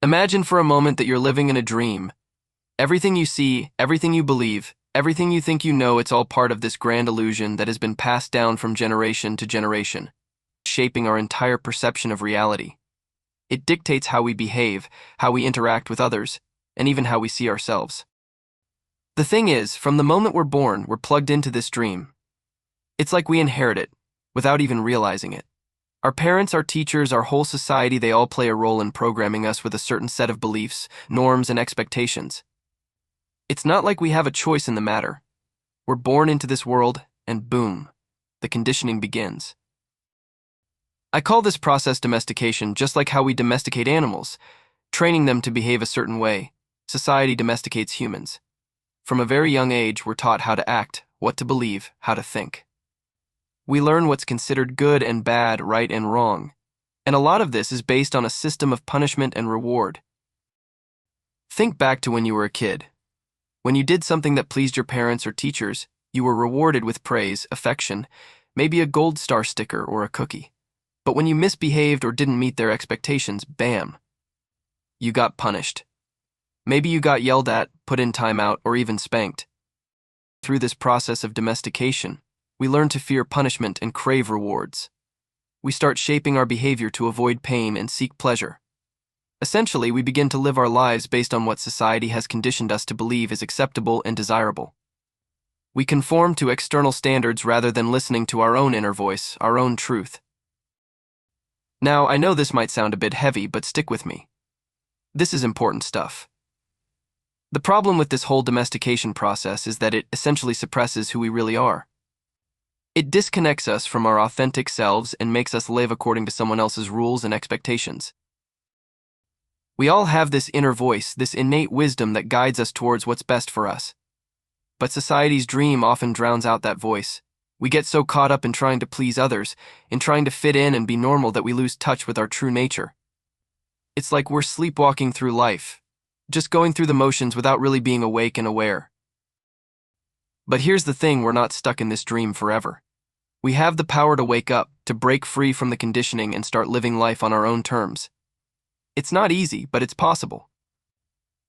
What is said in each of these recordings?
Imagine for a moment that you're living in a dream. Everything you see, everything you believe, everything you think you know, it's all part of this grand illusion that has been passed down from generation to generation, shaping our entire perception of reality. It dictates how we behave, how we interact with others, and even how we see ourselves. The thing is, from the moment we're born, we're plugged into this dream. It's like we inherit it, without even realizing it. Our parents, our teachers, our whole society, they all play a role in programming us with a certain set of beliefs, norms, and expectations. It's not like we have a choice in the matter. We're born into this world, and boom, the conditioning begins. I call this process domestication, just like how we domesticate animals, training them to behave a certain way. Society domesticates humans. From a very young age, we're taught how to act, what to believe, how to think. We learn what's considered good and bad, right and wrong. And a lot of this is based on a system of punishment and reward. Think back to when you were a kid. When you did something that pleased your parents or teachers, you were rewarded with praise, affection, maybe a gold star sticker or a cookie. But when you misbehaved or didn't meet their expectations, bam, you got punished. Maybe you got yelled at, put in timeout, or even spanked. Through this process of domestication, we learn to fear punishment and crave rewards. We start shaping our behavior to avoid pain and seek pleasure. Essentially, we begin to live our lives based on what society has conditioned us to believe is acceptable and desirable. We conform to external standards rather than listening to our own inner voice, our own truth. Now, I know this might sound a bit heavy, but stick with me. This is important stuff. The problem with this whole domestication process is that it essentially suppresses who we really are. It disconnects us from our authentic selves and makes us live according to someone else's rules and expectations. We all have this inner voice, this innate wisdom that guides us towards what's best for us. But society's dream often drowns out that voice. We get so caught up in trying to please others, in trying to fit in and be normal, that we lose touch with our true nature. It's like we're sleepwalking through life, just going through the motions without really being awake and aware. But here's the thing, we're not stuck in this dream forever. We have the power to wake up, to break free from the conditioning and start living life on our own terms. It's not easy, but it's possible.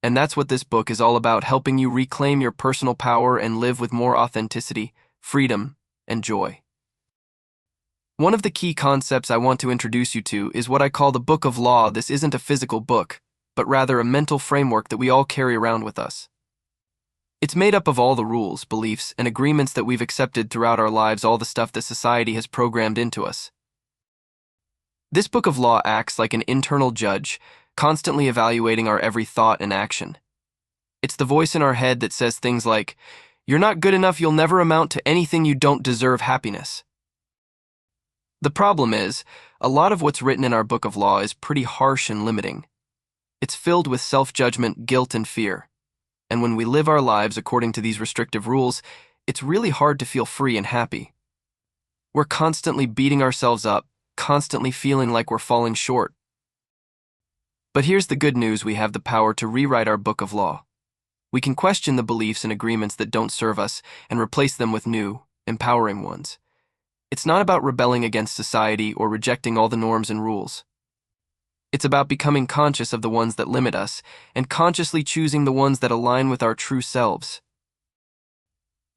And that's what this book is all about, helping you reclaim your personal power and live with more authenticity, freedom, and joy. One of the key concepts I want to introduce you to is what I call the Book of Law. This isn't a physical book, but rather a mental framework that we all carry around with us. It's made up of all the rules, beliefs, and agreements that we've accepted throughout our lives, all the stuff that society has programmed into us. This book of law acts like an internal judge, constantly evaluating our every thought and action. It's the voice in our head that says things like, "You're not good enough, you'll never amount to anything, you don't deserve happiness." The problem is, a lot of what's written in our book of law is pretty harsh and limiting. It's filled with self-judgment, guilt, and fear. And when we live our lives according to these restrictive rules, it's really hard to feel free and happy. We're constantly beating ourselves up, constantly feeling like we're falling short. But here's the good news: we have the power to rewrite our book of law. We can question the beliefs and agreements that don't serve us and replace them with new, empowering ones. It's not about rebelling against society or rejecting all the norms and rules. It's about becoming conscious of the ones that limit us and consciously choosing the ones that align with our true selves.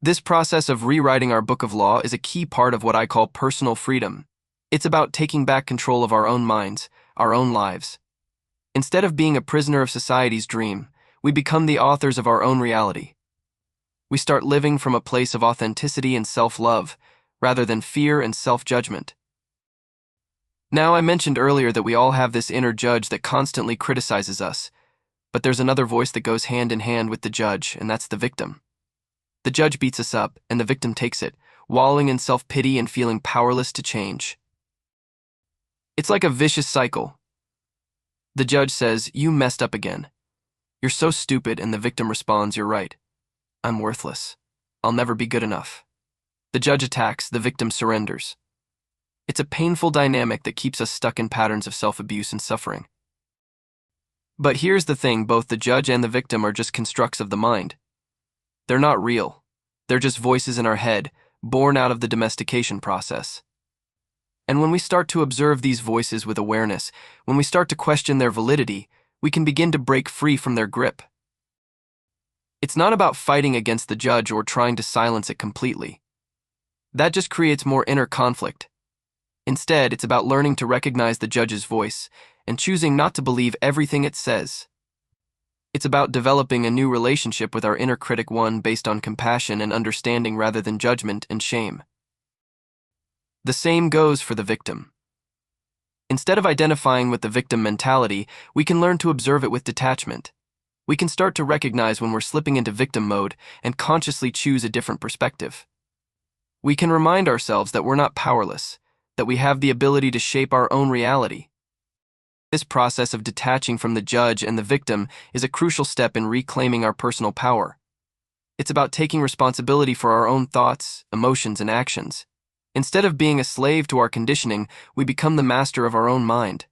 This process of rewriting our book of law is a key part of what I call personal freedom. It's about taking back control of our own minds, our own lives. Instead of being a prisoner of society's dream, we become the authors of our own reality. We start living from a place of authenticity and self-love, rather than fear and self-judgment. Now, I mentioned earlier that we all have this inner judge that constantly criticizes us, but there's another voice that goes hand in hand with the judge, and that's the victim. The judge beats us up, and the victim takes it, wallowing in self-pity and feeling powerless to change. It's like a vicious cycle. The judge says, "You messed up again. You're so stupid," and the victim responds, "You're right. I'm worthless. I'll never be good enough." The judge attacks, the victim surrenders. It's a painful dynamic that keeps us stuck in patterns of self-abuse and suffering. But here's the thing, both the judge and the victim are just constructs of the mind. They're not real. They're just voices in our head, born out of the domestication process. And when we start to observe these voices with awareness, when we start to question their validity, we can begin to break free from their grip. It's not about fighting against the judge or trying to silence it completely. That just creates more inner conflict. Instead, it's about learning to recognize the judge's voice and choosing not to believe everything it says. It's about developing a new relationship with our inner critic, one based on compassion and understanding rather than judgment and shame. The same goes for the victim. Instead of identifying with the victim mentality, we can learn to observe it with detachment. We can start to recognize when we're slipping into victim mode and consciously choose a different perspective. We can remind ourselves that we're not powerless, that we have the ability to shape our own reality. This process of detaching from the judge and the victim is a crucial step in reclaiming our personal power. It's about taking responsibility for our own thoughts, emotions, and actions. Instead of being a slave to our conditioning, we become the master of our own mind.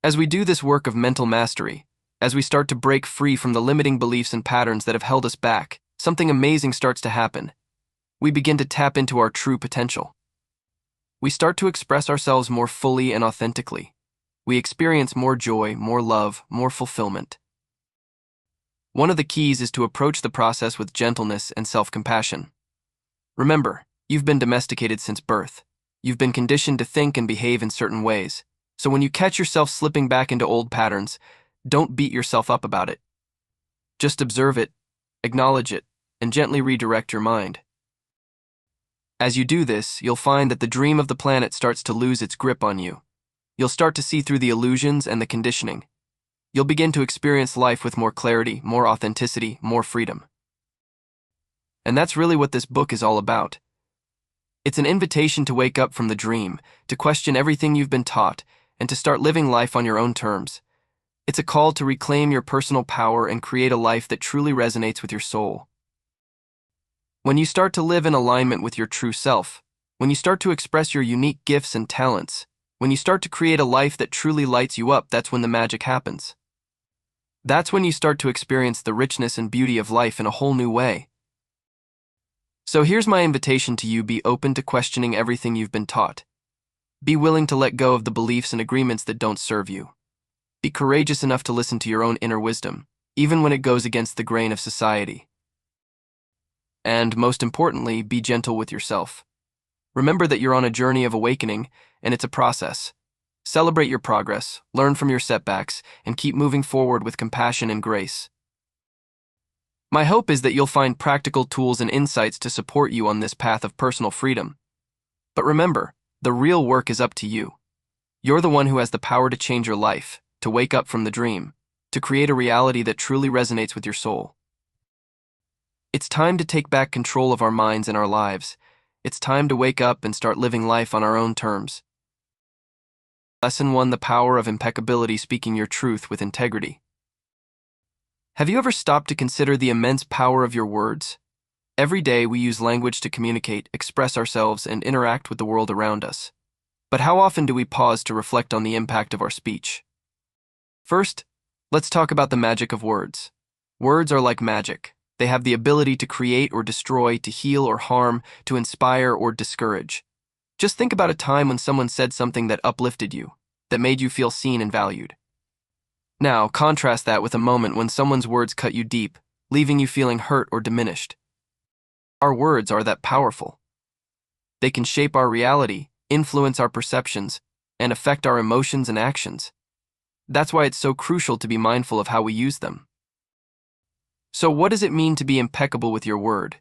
As we do this work of mental mastery, as we start to break free from the limiting beliefs and patterns that have held us back, something amazing starts to happen. We begin to tap into our true potential. We start to express ourselves more fully and authentically. We experience more joy, more love, more fulfillment. One of the keys is to approach the process with gentleness and self-compassion. Remember, you've been domesticated since birth. You've been conditioned to think and behave in certain ways. So when you catch yourself slipping back into old patterns, don't beat yourself up about it. Just observe it, acknowledge it, and gently redirect your mind. As you do this, you'll find that the dream of the planet starts to lose its grip on you. You'll start to see through the illusions and the conditioning. You'll begin to experience life with more clarity, more authenticity, more freedom. And that's really what this book is all about. It's an invitation to wake up from the dream, to question everything you've been taught, and to start living life on your own terms. It's a call to reclaim your personal power and create a life that truly resonates with your soul. When you start to live in alignment with your true self, when you start to express your unique gifts and talents, when you start to create a life that truly lights you up, that's when the magic happens. That's when you start to experience the richness and beauty of life in a whole new way. So here's my invitation to you: be open to questioning everything you've been taught. Be willing to let go of the beliefs and agreements that don't serve you. Be courageous enough to listen to your own inner wisdom, even when it goes against the grain of society. And most importantly, be gentle with yourself. Remember that you're on a journey of awakening, and it's a process. Celebrate your progress, learn from your setbacks, and keep moving forward with compassion and grace. My hope is that you'll find practical tools and insights to support you on this path of personal freedom. But remember, the real work is up to you. You're the one who has the power to change your life, to wake up from the dream, to create a reality that truly resonates with your soul. It's time to take back control of our minds and our lives. It's time to wake up and start living life on our own terms. Lesson 1: The power of impeccability, speaking your truth with integrity. Have you ever stopped to consider the immense power of your words? Every day we use language to communicate, express ourselves, and interact with the world around us. But how often do we pause to reflect on the impact of our speech? First, let's talk about the magic of words. Words are like magic. They have the ability to create or destroy, to heal or harm, to inspire or discourage. Just think about a time when someone said something that uplifted you, that made you feel seen and valued. Now, contrast that with a moment when someone's words cut you deep, leaving you feeling hurt or diminished. Our words are that powerful. They can shape our reality, influence our perceptions, and affect our emotions and actions. That's why it's so crucial to be mindful of how we use them. So what does it mean to be impeccable with your word?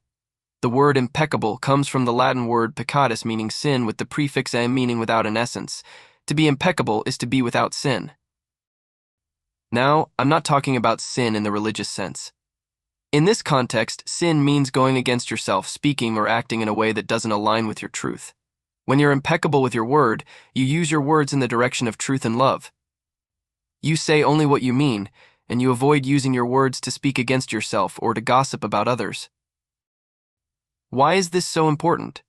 The word impeccable comes from the Latin word peccatus, meaning sin, with the prefix "am", meaning without an essence. To be impeccable is to be without sin. Now, I'm not talking about sin in the religious sense. In this context, sin means going against yourself, speaking or acting in a way that doesn't align with your truth. When you're impeccable with your word, you use your words in the direction of truth and love. You say only what you mean, and you avoid using your words to speak against yourself or to gossip about others. Why is this so important?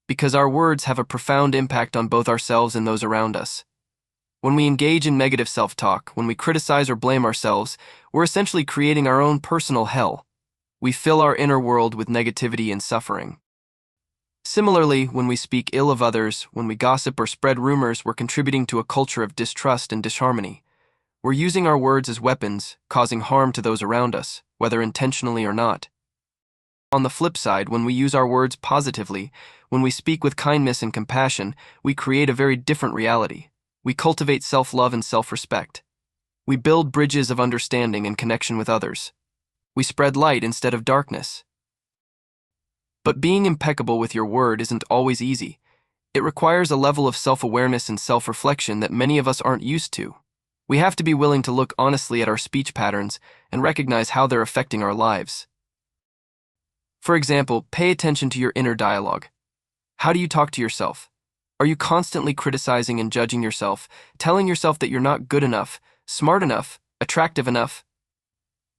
Because our words have a profound impact on both ourselves and those around us. When we engage in negative self-talk, when we criticize or blame ourselves, we're essentially creating our own personal hell. We fill our inner world with negativity and suffering. Similarly, when we speak ill of others, when we gossip or spread rumors, we're contributing to a culture of distrust and disharmony. We're using our words as weapons, causing harm to those around us, whether intentionally or not. On the flip side, when we use our words positively, when we speak with kindness and compassion, we create a very different reality. We cultivate self-love and self-respect. We build bridges of understanding and connection with others. We spread light instead of darkness. But being impeccable with your word isn't always easy. It requires a level of self-awareness and self-reflection that many of us aren't used to. We have to be willing to look honestly at our speech patterns and recognize how they're affecting our lives. For example, pay attention to your inner dialogue. How do you talk to yourself? Are you constantly criticizing and judging yourself, telling yourself that you're not good enough, smart enough, attractive enough?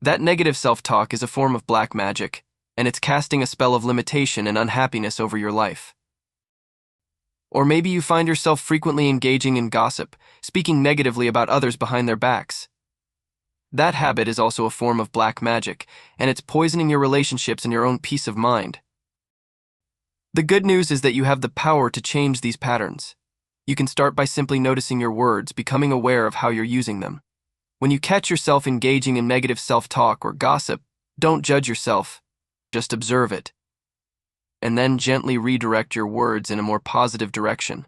That negative self-talk is a form of black magic, and it's casting a spell of limitation and unhappiness over your life. Or maybe you find yourself frequently engaging in gossip, speaking negatively about others behind their backs. That habit is also a form of black magic, and it's poisoning your relationships and your own peace of mind. The good news is that you have the power to change these patterns. You can start by simply noticing your words, becoming aware of how you're using them. When you catch yourself engaging in negative self-talk or gossip, don't judge yourself, just observe it. And then gently redirect your words in a more positive direction.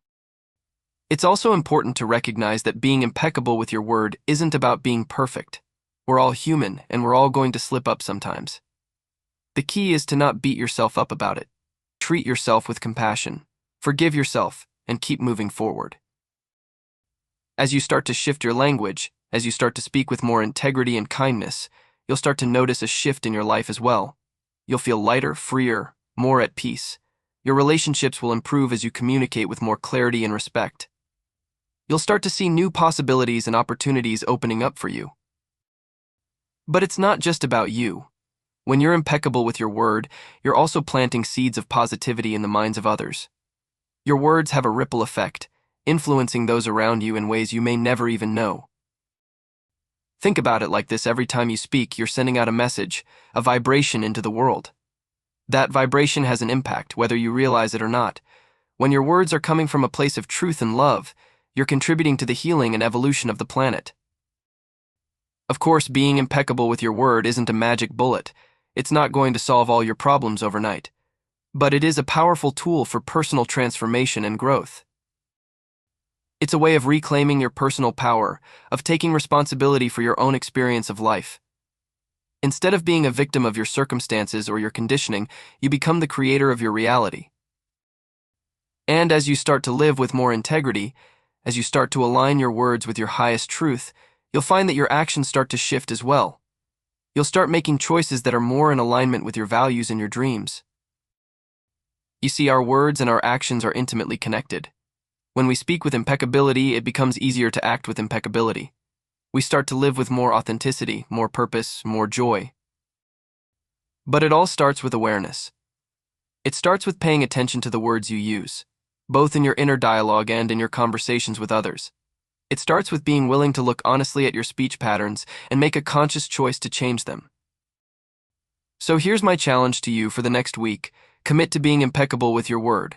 It's also important to recognize that being impeccable with your word isn't about being perfect. We're all human, and we're all going to slip up sometimes. The key is to not beat yourself up about it. Treat yourself with compassion, forgive yourself, and keep moving forward. As you start to shift your language, as you start to speak with more integrity and kindness, you'll start to notice a shift in your life as well. You'll feel lighter, freer, more at peace. Your relationships will improve as you communicate with more clarity and respect. You'll start to see new possibilities and opportunities opening up for you. But it's not just about you. When you're impeccable with your word, you're also planting seeds of positivity in the minds of others. Your words have a ripple effect, influencing those around you in ways you may never even know. Think about it like this: every time you speak, you're sending out a message, a vibration into the world. That vibration has an impact, whether you realize it or not. When your words are coming from a place of truth and love, you're contributing to the healing and evolution of the planet. Of course, being impeccable with your word isn't a magic bullet. It's not going to solve all your problems overnight. But it is a powerful tool for personal transformation and growth. It's a way of reclaiming your personal power, of taking responsibility for your own experience of life. Instead of being a victim of your circumstances or your conditioning, you become the creator of your reality. And as you start to live with more integrity, as you start to align your words with your highest truth, you'll find that your actions start to shift as well. You'll start making choices that are more in alignment with your values and your dreams. You see, our words and our actions are intimately connected. When we speak with impeccability, it becomes easier to act with impeccability. We start to live with more authenticity, more purpose, more joy. But it all starts with awareness. It starts with paying attention to the words you use, both in your inner dialogue and in your conversations with others. It starts with being willing to look honestly at your speech patterns and make a conscious choice to change them. So here's my challenge to you for the next week: commit to being impeccable with your word.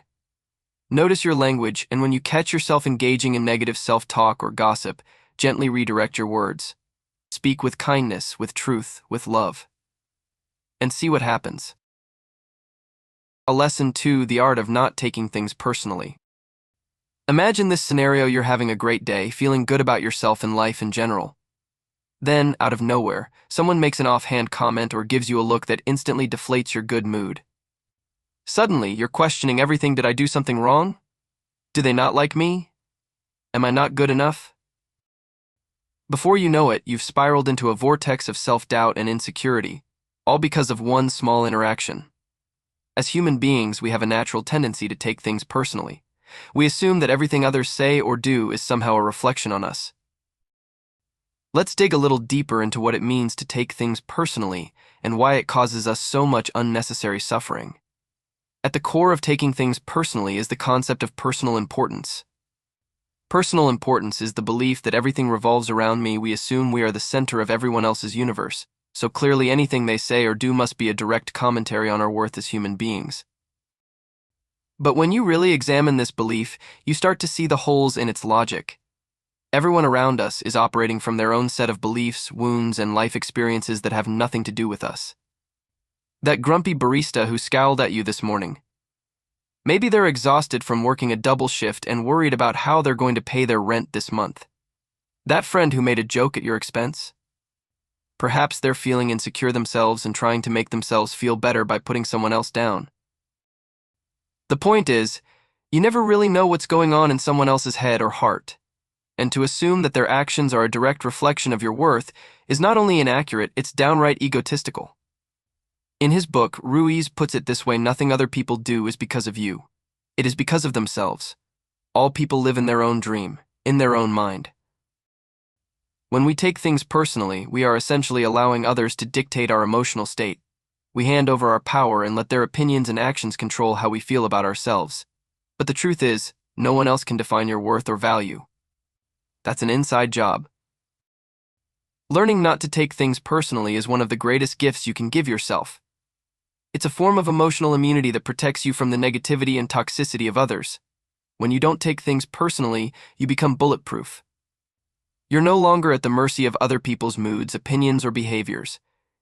Notice your language, and when you catch yourself engaging in negative self-talk or gossip, gently redirect your words. Speak with kindness, with truth, with love. And see what happens. A lesson 2: the art of not taking things personally. Imagine this scenario: you're having a great day, feeling good about yourself and life in general. Then, out of nowhere, someone makes an offhand comment or gives you a look that instantly deflates your good mood. Suddenly, you're questioning everything. Did I do something wrong? Do they not like me? Am I not good enough? Before you know it, you've spiraled into a vortex of self-doubt and insecurity, all because of one small interaction. As human beings, we have a natural tendency to take things personally. We assume that everything others say or do is somehow a reflection on us. Let's dig a little deeper into what it means to take things personally and why it causes us so much unnecessary suffering. At the core of taking things personally is the concept of personal importance. Personal importance is the belief that everything revolves around me. We assume we are the center of everyone else's universe, so clearly anything they say or do must be a direct commentary on our worth as human beings. But when you really examine this belief, you start to see the holes in its logic. Everyone around us is operating from their own set of beliefs, wounds, and life experiences that have nothing to do with us. That grumpy barista who scowled at you this morning. Maybe they're exhausted from working a double shift and worried about how they're going to pay their rent this month. That friend who made a joke at your expense? Perhaps they're feeling insecure themselves and trying to make themselves feel better by putting someone else down. The point is, you never really know what's going on in someone else's head or heart, and to assume that their actions are a direct reflection of your worth is not only inaccurate, it's downright egotistical. In his book, Ruiz puts it this way: nothing other people do is because of you. It is because of themselves. All people live in their own dream, in their own mind. When we take things personally, we are essentially allowing others to dictate our emotional state. We hand over our power and let their opinions and actions control how we feel about ourselves. But the truth is, no one else can define your worth or value. That's an inside job. Learning not to take things personally is one of the greatest gifts you can give yourself. It's a form of emotional immunity that protects you from the negativity and toxicity of others. When you don't take things personally, you become bulletproof. You're no longer at the mercy of other people's moods, opinions, or behaviors.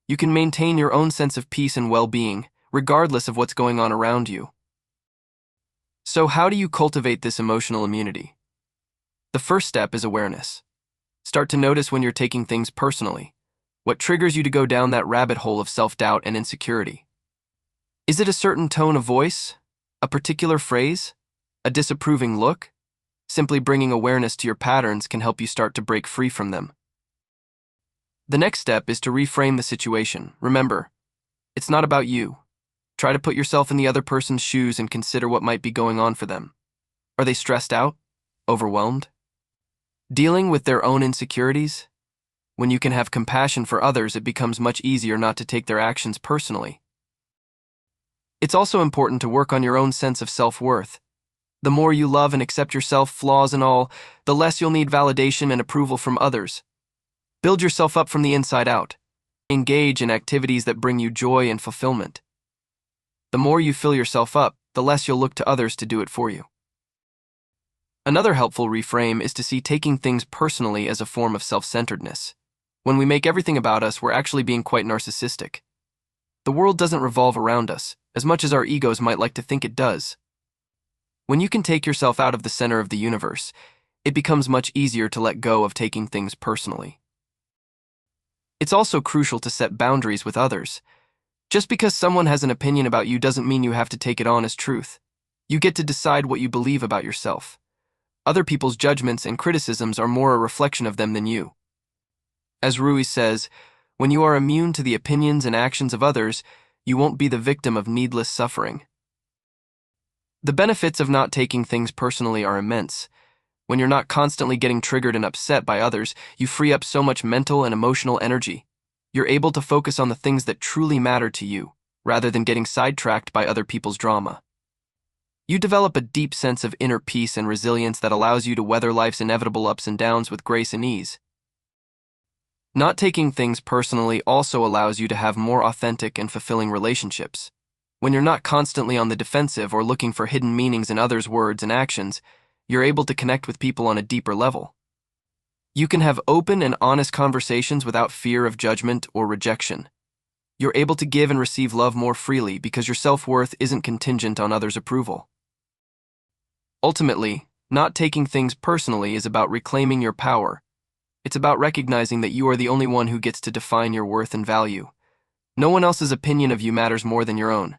You can maintain your own sense of peace and well-being, regardless of what's going on around you. So how do you cultivate this emotional immunity? The first step is awareness. Start to notice when you're taking things personally. What triggers you to go down that rabbit hole of self-doubt and insecurity? Is it a certain tone of voice? A particular phrase? A disapproving look? Simply bringing awareness to your patterns can help you start to break free from them. The next step is to reframe the situation. Remember, it's not about you. Try to put yourself in the other person's shoes and consider what might be going on for them. Are they stressed out? Overwhelmed? Dealing with their own insecurities? When you can have compassion for others, it becomes much easier not to take their actions personally. It's also important to work on your own sense of self-worth. The more you love and accept yourself, flaws and all, the less you'll need validation and approval from others. Build yourself up from the inside out. Engage in activities that bring you joy and fulfillment. The more you fill yourself up, the less you'll look to others to do it for you. Another helpful reframe is to see taking things personally as a form of self-centeredness. When we make everything about us, we're actually being quite narcissistic. The world doesn't revolve around us, as much as our egos might like to think it does. When you can take yourself out of the center of the universe, it becomes much easier to let go of taking things personally. It's also crucial to set boundaries with others. Just because someone has an opinion about you doesn't mean you have to take it on as truth. You get to decide what you believe about yourself. Other people's judgments and criticisms are more a reflection of them than you. As Ruiz says, when you are immune to the opinions and actions of others, you won't be the victim of needless suffering. The benefits of not taking things personally are immense. When you're not constantly getting triggered and upset by others, you free up so much mental and emotional energy. You're able to focus on the things that truly matter to you, rather than getting sidetracked by other people's drama. You develop a deep sense of inner peace and resilience that allows you to weather life's inevitable ups and downs with grace and ease. Not taking things personally also allows you to have more authentic and fulfilling relationships. When you're not constantly on the defensive or looking for hidden meanings in others' words and actions, you're able to connect with people on a deeper level. You can have open and honest conversations without fear of judgment or rejection. You're able to give and receive love more freely because your self-worth isn't contingent on others' approval. Ultimately, not taking things personally is about reclaiming your power. It's about recognizing that you are the only one who gets to define your worth and value. No one else's opinion of you matters more than your own.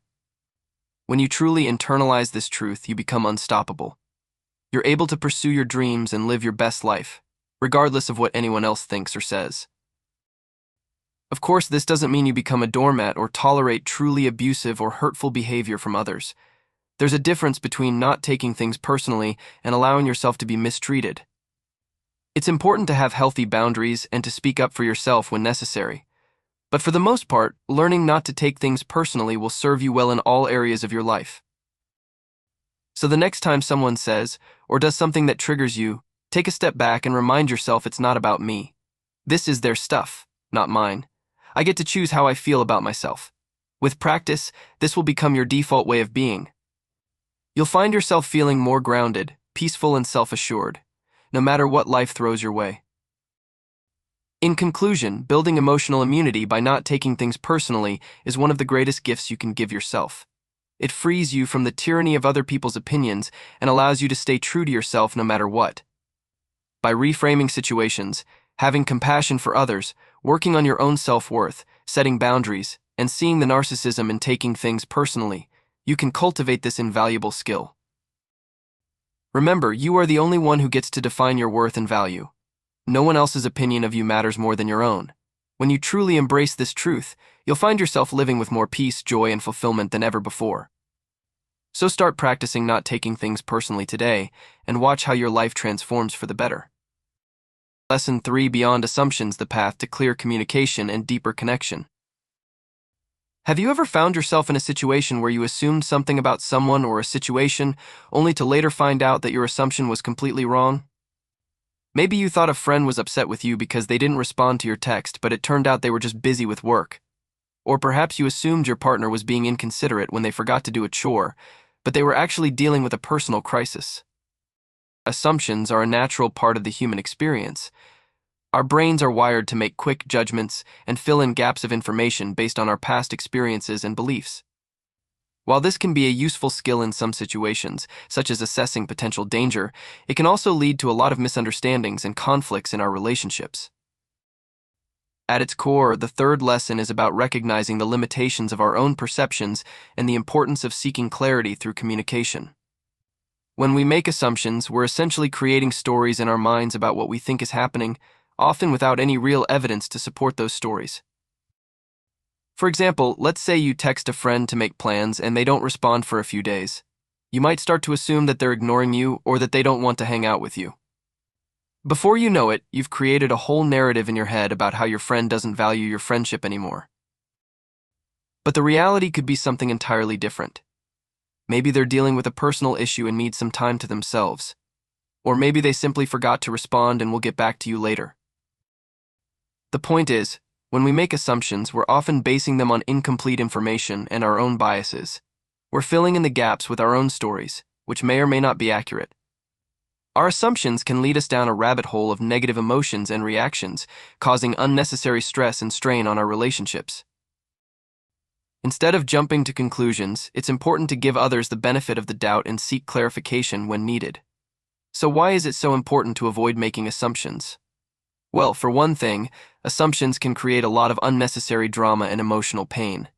When you truly internalize this truth, you become unstoppable. You're able to pursue your dreams and live your best life, regardless of what anyone else thinks or says. Of course, this doesn't mean you become a doormat or tolerate truly abusive or hurtful behavior from others. There's a difference between not taking things personally and allowing yourself to be mistreated. It's important to have healthy boundaries and to speak up for yourself when necessary. But for the most part, learning not to take things personally will serve you well in all areas of your life. So the next time someone says or does something that triggers you, take a step back and remind yourself it's not about me. This is their stuff, not mine. I get to choose how I feel about myself. With practice, this will become your default way of being. You'll find yourself feeling more grounded, peaceful, and self-assured. no matter what life throws your way. In conclusion, building emotional immunity by not taking things personally is one of the greatest gifts you can give yourself. It frees you from the tyranny of other people's opinions and allows you to stay true to yourself no matter what. By reframing situations, having compassion for others, working on your own self-worth, setting boundaries, and seeing the narcissism in taking things personally, you can cultivate this invaluable skill. Remember, you are the only one who gets to define your worth and value. No one else's opinion of you matters more than your own. When you truly embrace this truth, you'll find yourself living with more peace, joy, and fulfillment than ever before. So start practicing not taking things personally today, and watch how your life transforms for the better. Lesson 3: Beyond Assumptions: The Path to Clear Communication and Deeper Connection. Have you ever found yourself in a situation where you assumed something about someone or a situation, only to later find out that your assumption was completely wrong? Maybe you thought a friend was upset with you because they didn't respond to your text, but it turned out they were just busy with work. Or perhaps you assumed your partner was being inconsiderate when they forgot to do a chore, but they were actually dealing with a personal crisis. Assumptions are a natural part of the human experience. Our brains are wired to make quick judgments and fill in gaps of information based on our past experiences and beliefs. While this can be a useful skill in some situations, such as assessing potential danger, it can also lead to a lot of misunderstandings and conflicts in our relationships. At its core, the third lesson is about recognizing the limitations of our own perceptions and the importance of seeking clarity through communication. When we make assumptions, we're essentially creating stories in our minds about what we think is happening, often without any real evidence to support those stories. For example, let's say you text a friend to make plans and they don't respond for a few days. You might start to assume that they're ignoring you or that they don't want to hang out with you. Before you know it, you've created a whole narrative in your head about how your friend doesn't value your friendship anymore. But the reality could be something entirely different. Maybe they're dealing with a personal issue and need some time to themselves. Or maybe they simply forgot to respond and will get back to you later. The point is, when we make assumptions, we're often basing them on incomplete information and our own biases. We're filling in the gaps with our own stories, which may or may not be accurate. Our assumptions can lead us down a rabbit hole of negative emotions and reactions, causing unnecessary stress and strain on our relationships. Instead of jumping to conclusions, it's important to give others the benefit of the doubt and seek clarification when needed. So why is it so important to avoid making assumptions? Well, for one thing, assumptions can create a lot of unnecessary drama and emotional pain.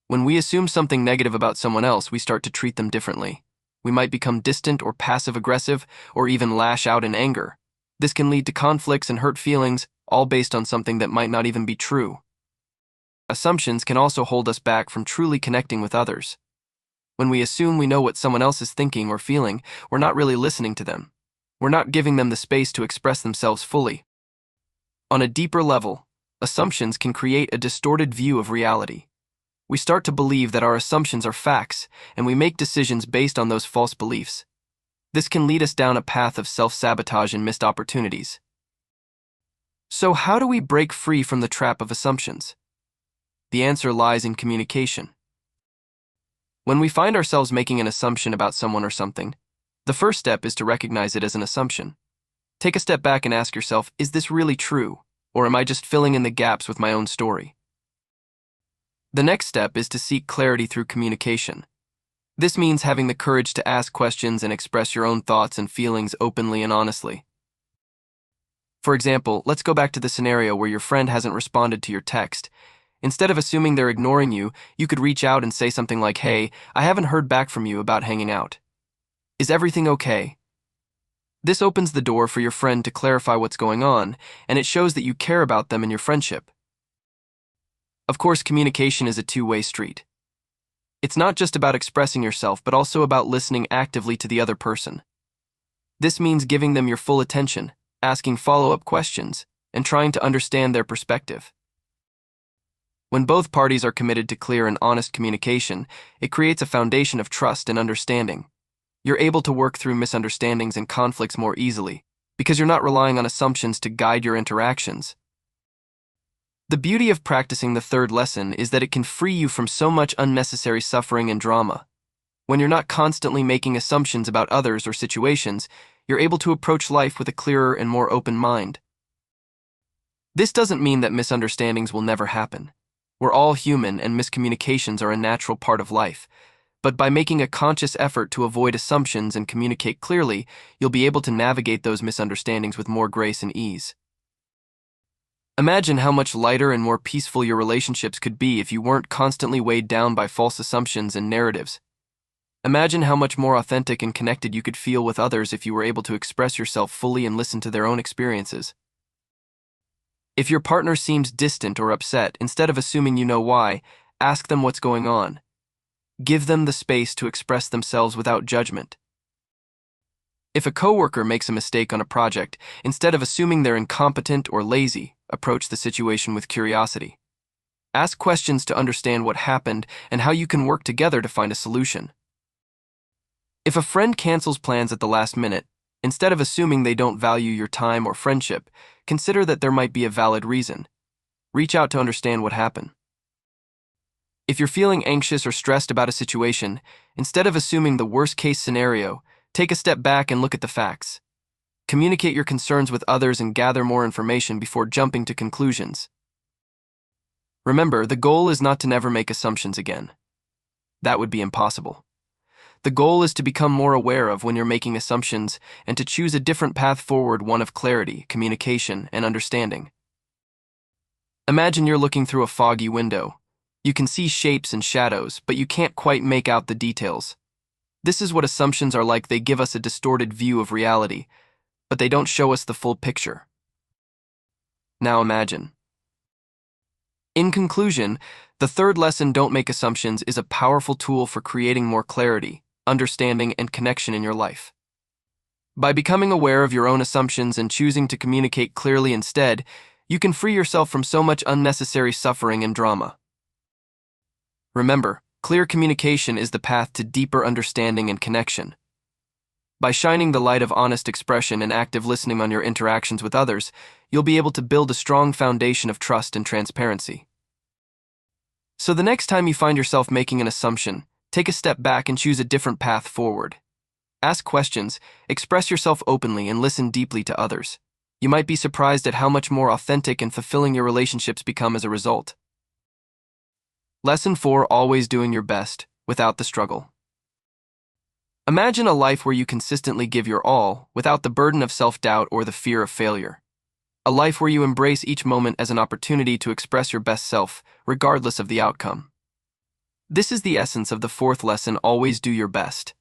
When we assume something negative about someone else, we start to treat them differently. We might become distant or passive-aggressive, or even lash out in anger. This can lead to conflicts and hurt feelings, all based on something that might not even be true. Assumptions can also hold us back from truly connecting with others. When we assume we know what someone else is thinking or feeling, we're not really listening to them. We're not giving them the space to express themselves fully. On a deeper level, assumptions can create a distorted view of reality. We start to believe that our assumptions are facts, and we make decisions based on those false beliefs. This can lead us down a path of self-sabotage and missed opportunities. So how do we break free from the trap of assumptions? The answer lies in communication. When we find ourselves making an assumption about someone or something, the first step is to recognize it as an assumption. Take a step back and ask yourself, is this really true, or am I just filling in the gaps with my own story? The next step is to seek clarity through communication. This means having the courage to ask questions and express your own thoughts and feelings openly and honestly. For example, let's go back to the scenario where your friend hasn't responded to your text. Instead of assuming they're ignoring you, you could reach out and say something like, "Hey, I haven't heard back from you about hanging out. Is everything okay?" This opens the door for your friend to clarify what's going on, and it shows that you care about them and your friendship. Of course, communication is a two-way street. It's not just about expressing yourself, but also about listening actively to the other person. This means giving them your full attention, asking follow-up questions, and trying to understand their perspective. When both parties are committed to clear and honest communication, it creates a foundation of trust and understanding. You're able to work through misunderstandings and conflicts more easily, because you're not relying on assumptions to guide your interactions. The beauty of practicing the third lesson is that it can free you from so much unnecessary suffering and drama. When you're not constantly making assumptions about others or situations, you're able to approach life with a clearer and more open mind. This doesn't mean that misunderstandings will never happen. We're all human, and miscommunications are a natural part of life. But by making a conscious effort to avoid assumptions and communicate clearly, you'll be able to navigate those misunderstandings with more grace and ease. Imagine how much lighter and more peaceful your relationships could be if you weren't constantly weighed down by false assumptions and narratives. Imagine how much more authentic and connected you could feel with others if you were able to express yourself fully and listen to their own experiences. If your partner seems distant or upset, instead of assuming you know why, ask them what's going on. Give them the space to express themselves without judgment. If a coworker makes a mistake on a project, instead of assuming they're incompetent or lazy, approach the situation with curiosity. Ask questions to understand what happened and how you can work together to find a solution. If a friend cancels plans at the last minute, instead of assuming they don't value your time or friendship, consider that there might be a valid reason. Reach out to understand what happened. If you're feeling anxious or stressed about a situation, instead of assuming the worst-case scenario, take a step back and look at the facts. Communicate your concerns with others and gather more information before jumping to conclusions. Remember, the goal is not to never make assumptions again. That would be impossible. The goal is to become more aware of when you're making assumptions and to choose a different path forward, one of clarity, communication, and understanding. Imagine you're looking through a foggy window. You can see shapes and shadows, but you can't quite make out the details. This is what assumptions are like. They give us a distorted view of reality, but they don't show us the full picture. Now imagine. In conclusion, the third lesson, don't make assumptions, is a powerful tool for creating more clarity, understanding, and connection in your life. By becoming aware of your own assumptions and choosing to communicate clearly instead, you can free yourself from so much unnecessary suffering and drama. Remember, clear communication is the path to deeper understanding and connection. By shining the light of honest expression and active listening on your interactions with others, you'll be able to build a strong foundation of trust and transparency. So the next time you find yourself making an assumption, take a step back and choose a different path forward. Ask questions, express yourself openly, and listen deeply to others. You might be surprised at how much more authentic and fulfilling your relationships become as a result. Lesson 4: always doing your best, without the struggle. Imagine a life where you consistently give your all, without the burden of self-doubt or the fear of failure. A life where you embrace each moment as an opportunity to express your best self, regardless of the outcome. This is the essence of the fourth lesson: always do your best.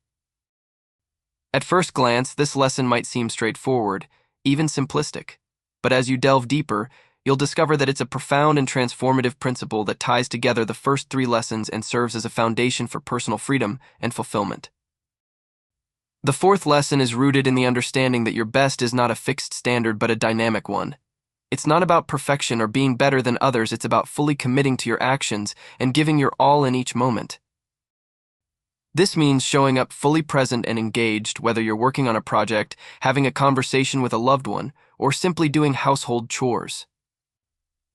At first glance, this lesson might seem straightforward, even simplistic, but as you delve deeper, you'll discover that it's a profound and transformative principle that ties together the first 3 lessons and serves as a foundation for personal freedom and fulfillment. The fourth lesson is rooted in the understanding that your best is not a fixed standard but a dynamic one. It's not about perfection or being better than others. It's about fully committing to your actions and giving your all in each moment. This means showing up fully present and engaged, whether you're working on a project, having a conversation with a loved one, or simply doing household chores.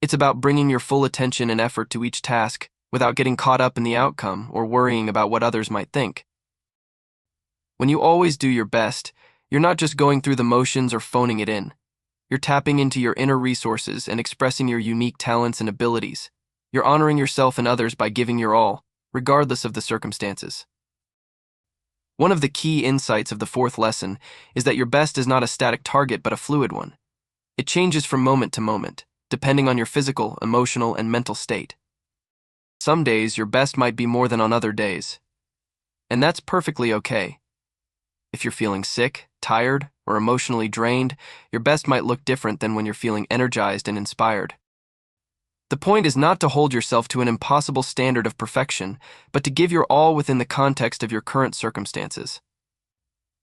It's about bringing your full attention and effort to each task without getting caught up in the outcome or worrying about what others might think. When you always do your best, you're not just going through the motions or phoning it in. You're tapping into your inner resources and expressing your unique talents and abilities. You're honoring yourself and others by giving your all, regardless of the circumstances. One of the key insights of the fourth lesson is that your best is not a static target but a fluid one. It changes from moment to moment, depending on your physical, emotional, and mental state. Some days, your best might be more than on other days. And that's perfectly okay. If you're feeling sick, tired, or emotionally drained, your best might look different than when you're feeling energized and inspired. The point is not to hold yourself to an impossible standard of perfection, but to give your all within the context of your current circumstances.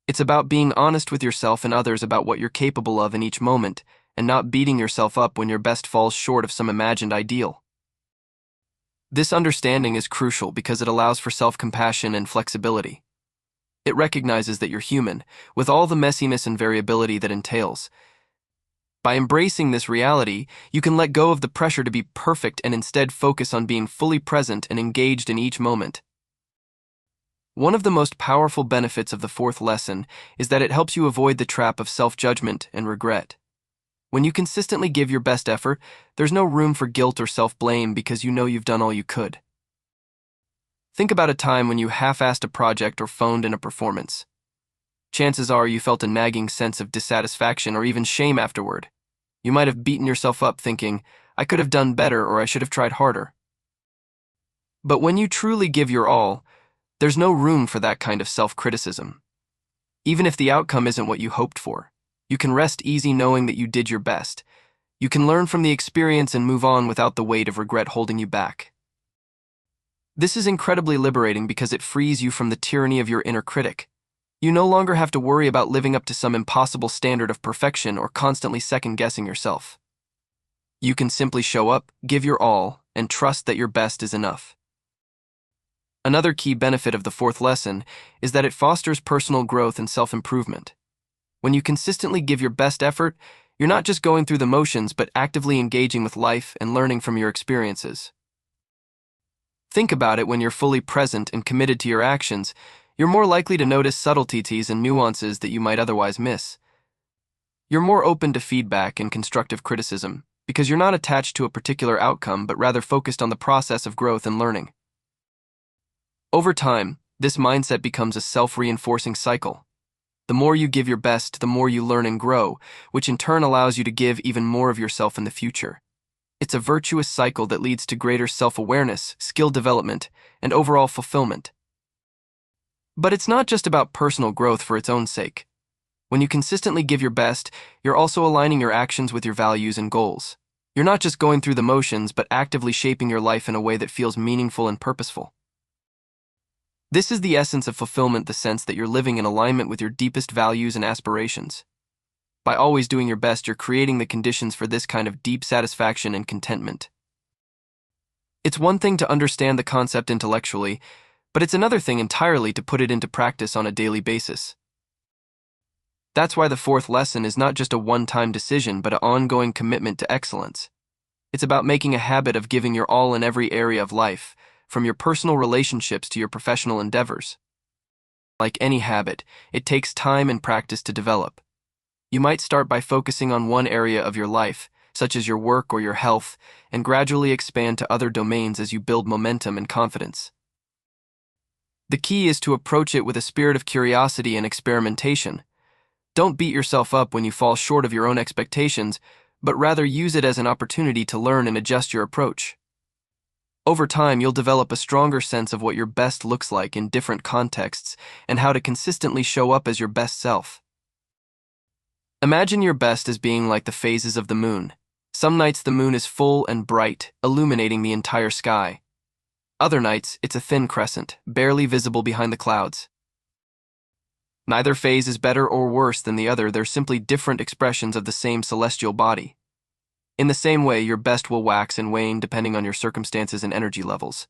It's about being honest with yourself and others about what you're capable of in each moment, and not beating yourself up when your best falls short of some imagined ideal. This understanding is crucial because it allows for self-compassion and flexibility. It recognizes that you're human, with all the messiness and variability that entails. By embracing this reality, you can let go of the pressure to be perfect and instead focus on being fully present and engaged in each moment. One of the most powerful benefits of the fourth lesson is that it helps you avoid the trap of self-judgment and regret. When you consistently give your best effort, there's no room for guilt or self-blame because you know you've done all you could. Think about a time when you half-assed a project or phoned in a performance. Chances are you felt a nagging sense of dissatisfaction or even shame afterward. You might have beaten yourself up thinking, I could have done better or I should have tried harder. But when you truly give your all, there's no room for that kind of self-criticism. Even if the outcome isn't what you hoped for, you can rest easy knowing that you did your best. You can learn from the experience and move on without the weight of regret holding you back. This is incredibly liberating because it frees you from the tyranny of your inner critic. You no longer have to worry about living up to some impossible standard of perfection or constantly second-guessing yourself. You can simply show up, give your all, and trust that your best is enough. Another key benefit of the fourth lesson is that it fosters personal growth and self-improvement. When you consistently give your best effort, you're not just going through the motions but actively engaging with life and learning from your experiences. Think about it: when you're fully present and committed to your actions, you're more likely to notice subtleties and nuances that you might otherwise miss. You're more open to feedback and constructive criticism because you're not attached to a particular outcome but rather focused on the process of growth and learning. Over time, this mindset becomes a self-reinforcing cycle. The more you give your best, the more you learn and grow, which in turn allows you to give even more of yourself in the future. It's a virtuous cycle that leads to greater self-awareness, skill development, and overall fulfillment. But it's not just about personal growth for its own sake. When you consistently give your best, you're also aligning your actions with your values and goals. You're not just going through the motions, but actively shaping your life in a way that feels meaningful and purposeful. This is the essence of fulfillment, the sense that you're living in alignment with your deepest values and aspirations. By always doing your best, you're creating the conditions for this kind of deep satisfaction and contentment. It's one thing to understand the concept intellectually, but it's another thing entirely to put it into practice on a daily basis. That's why the fourth lesson is not just a one-time decision, but an ongoing commitment to excellence. It's about making a habit of giving your all in every area of life, from your personal relationships to your professional endeavors. Like any habit, it takes time and practice to develop. You might start by focusing on one area of your life, such as your work or your health, and gradually expand to other domains as you build momentum and confidence. The key is to approach it with a spirit of curiosity and experimentation. Don't beat yourself up when you fall short of your own expectations, but rather use it as an opportunity to learn and adjust your approach. Over time, you'll develop a stronger sense of what your best looks like in different contexts and how to consistently show up as your best self. Imagine your best as being like the phases of the moon. Some nights the moon is full and bright, illuminating the entire sky. Other nights, it's a thin crescent, barely visible behind the clouds. Neither phase is better or worse than the other, they're simply different expressions of the same celestial body. In the same way, your best will wax and wane depending on your circumstances and energy levels.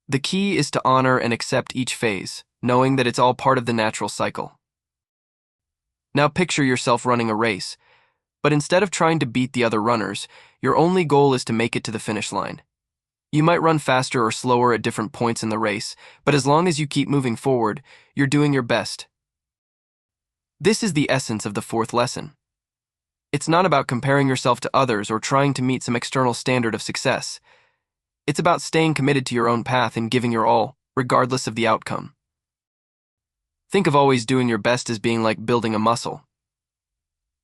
The key is to honor and accept each phase, knowing that it's all part of the natural cycle. Now picture yourself running a race, but instead of trying to beat the other runners, your only goal is to make it to the finish line. You might run faster or slower at different points in the race, but as long as you keep moving forward, you're doing your best. This is the essence of the fourth lesson. It's not about comparing yourself to others or trying to meet some external standard of success. It's about staying committed to your own path and giving your all, regardless of the outcome. Think of always doing your best as being like building a muscle.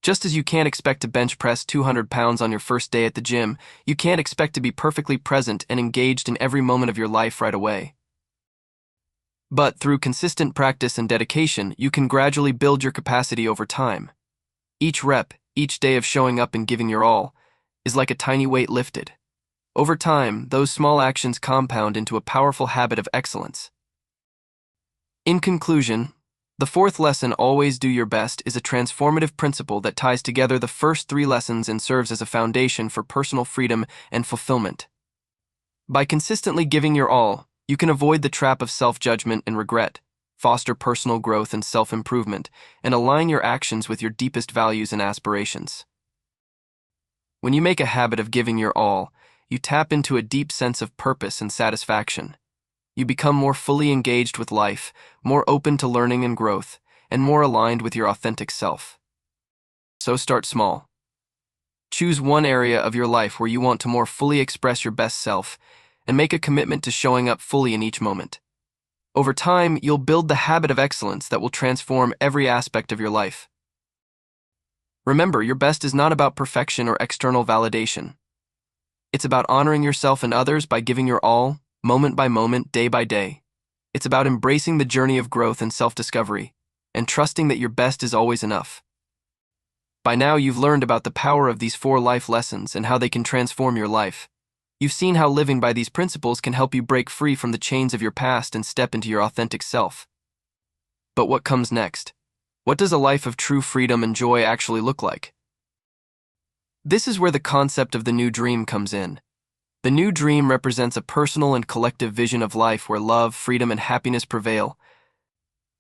Just as you can't expect to bench press 200 pounds on your first day at the gym, you can't expect to be perfectly present and engaged in every moment of your life right away. But through consistent practice and dedication, you can gradually build your capacity over time. Each rep, each day of showing up and giving your all, is like a tiny weight lifted. Over time, those small actions compound into a powerful habit of excellence. In conclusion, the fourth lesson, always do your best, is a transformative principle that ties together the first three lessons and serves as a foundation for personal freedom and fulfillment. By consistently giving your all, you can avoid the trap of self-judgment and regret, foster personal growth and self-improvement, and align your actions with your deepest values and aspirations. When you make a habit of giving your all, you tap into a deep sense of purpose and satisfaction. You become more fully engaged with life, more open to learning and growth, and more aligned with your authentic self. So start small. Choose one area of your life where you want to more fully express your best self, and make a commitment to showing up fully in each moment. Over time, you'll build the habit of excellence that will transform every aspect of your life. Remember, your best is not about perfection or external validation. It's about honoring yourself and others by giving your all, moment by moment, day by day. It's about embracing the journey of growth and self-discovery, and trusting that your best is always enough. By now, you've learned about the power of these 4 life lessons and how they can transform your life. You've seen how living by these principles can help you break free from the chains of your past and step into your authentic self. But what comes next? What does a life of true freedom and joy actually look like? This is where the concept of the new dream comes in. The new dream represents a personal and collective vision of life where love, freedom, and happiness prevail.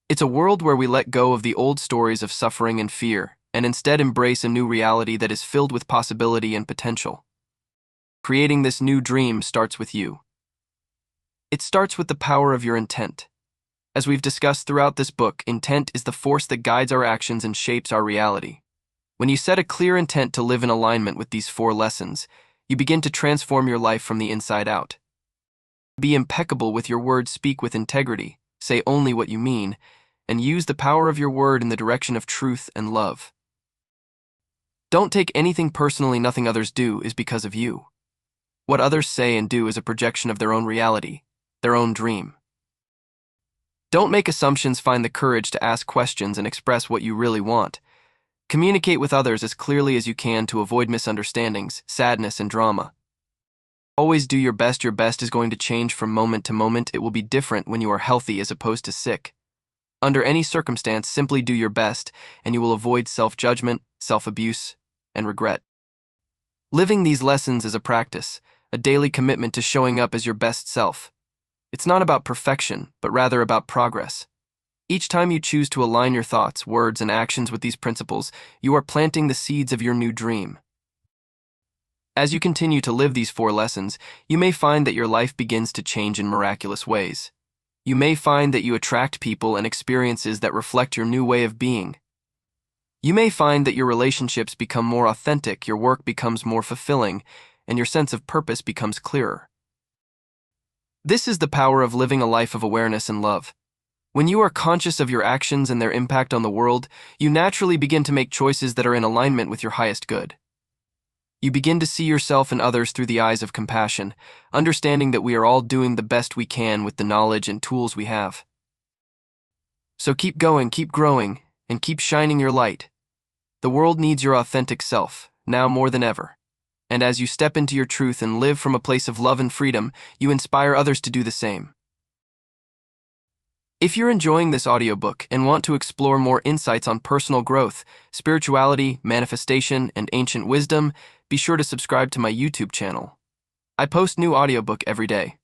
It's a world where we let go of the old stories of suffering and fear, and instead embrace a new reality that is filled with possibility and potential. Creating this new dream starts with you. It starts with the power of your intent. As we've discussed throughout this book, intent is the force that guides our actions and shapes our reality. When you set a clear intent to live in alignment with these 4 lessons, you begin to transform your life from the inside out. Be impeccable with your words, speak with integrity, say only what you mean, and use the power of your word in the direction of truth and love. Don't take anything personally. Nothing others do is because of you. What others say and do is a projection of their own reality, their own dream. Don't make assumptions. Find the courage to ask questions and express what you really want. Communicate with others as clearly as you can to avoid misunderstandings, sadness, and drama. Always do your best. Your best is going to change from moment to moment. It will be different when you are healthy as opposed to sick. Under any circumstance, simply do your best, and you will avoid self-judgment, self-abuse, and regret. Living these lessons is a practice, a daily commitment to showing up as your best self. It's not about perfection, but rather about progress. Each time you choose to align your thoughts, words, and actions with these principles, you are planting the seeds of your new dream. As you continue to live these 4 lessons, you may find that your life begins to change in miraculous ways. You may find that you attract people and experiences that reflect your new way of being. You may find that your relationships become more authentic, your work becomes more fulfilling, and your sense of purpose becomes clearer. This is the power of living a life of awareness and love. When you are conscious of your actions and their impact on the world, you naturally begin to make choices that are in alignment with your highest good. You begin to see yourself and others through the eyes of compassion, understanding that we are all doing the best we can with the knowledge and tools we have. So keep going, keep growing, and keep shining your light. The world needs your authentic self, now more than ever. And as you step into your truth and live from a place of love and freedom, you inspire others to do the same. If you're enjoying this audiobook and want to explore more insights on personal growth, spirituality, manifestation, and ancient wisdom, be sure to subscribe to my YouTube channel. I post new audiobook every day.